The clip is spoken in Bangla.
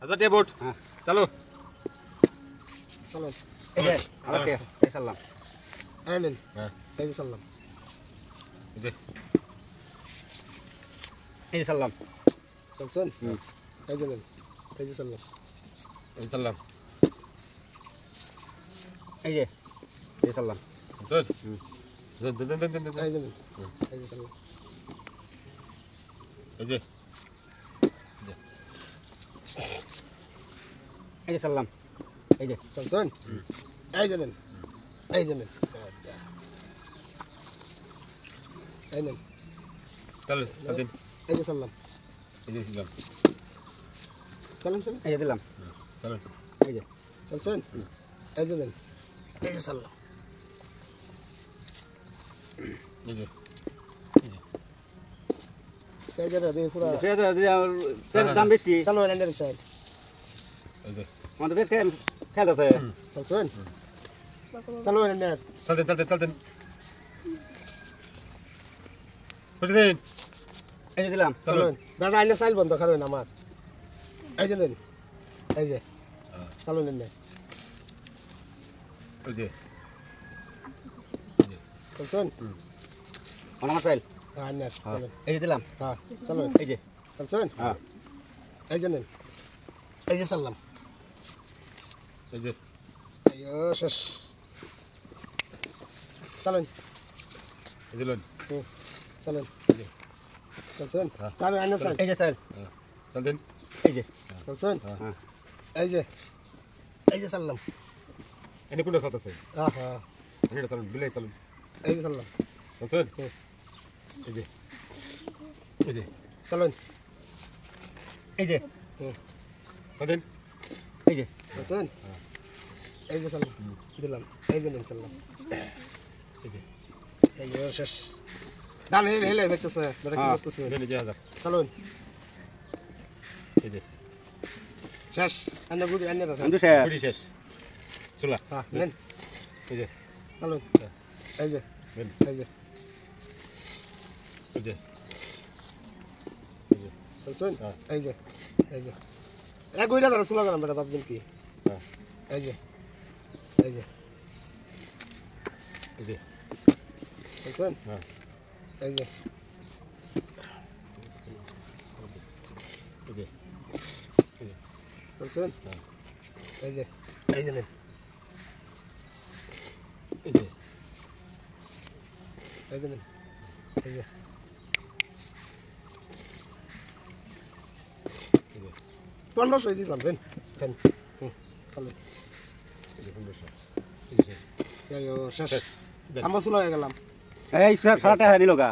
আচ্ছা টিয়া বোর্ড চলো চলো এই যে ওকে এই সালাম আইলেন হ্যাঁ এই যে সালাম এই যে এই সালাম চলছেন এই যে নেন এই যে সালাম এই সালাম এই যে এই সালাম চল দেন দেন দেন দেন এই যে নেন এই যে সালাম এই যে এই যে সালাম এই যে চলছেন এই যে নেন এই যে নেন এই নেন চল চল দিন এই যে সালাম এই যে দিলাম চলেন চলেন এই যে দিলাম চল এই যে চলছেন এই যে নেন এই যে সালাম এই যে এই যে নেন পুরো তেল দাম বেশি চলো এন্ডার সাইড এই যে আমাদের বেশ খেল আছে চলছেন চলো এন্ডার চল দিন চল দিন চল দিন খুশি দিন এই যে দিলাম চলো দাদা আইলে সাইল বন্ধ করেন আমার এই যে নেন এই যে চলো নেন এই যে চলছেন আমার সাইল আইনার চলো এই যে দিলাম হ্যাঁ চলো এই যে চলছেন হ্যাঁ এই যে নেন এই যে সালাম এই যে আইয়ো শেষ চলেন এই যে লোন চলেন এই যে চলছেন চলো আইনার সাইড এই যে সাইল চল দিন এই যে চলছেন হ্যাঁ এই যে সালাম এনে কোনটা সাথে আছে হ্যাঁ হ্যাঁ এনে চল বিলাই চল এই যে সালাম চল এই যে এই যে চলেন এই যে চল দিন এই যে চলছেন এই যে সালাম দিলাম এই যে নেন সালাম এই যে আইয়ো শেষ ডান হেলে হেলে দেখতেছে দাদা কি করতেছে এনে যে হাজার চলুন এই যে শেষ আন্না গুড়ি আন্না দাদা বন্ধু শেষ পুরি শেষ চলা হ্যাঁ নেন এই যে চলুন এই যে নেন এই যে এই যে চলছেন হ্যাঁ। এই যে এক গুড়ি দাদা শুলা গেলাম বেটা ভাবছেন কি হ্যাঁ এই যে এই যে চলছেন হ্যাঁ এই যে এই যে চলছেন এই যে নেন এই যে নেন এই যে পনেরো সই দিলাম দেন দেন চলুন এই যে শেষ আমরা শুলা হয়ে গেলাম এই সারাটা নিল গা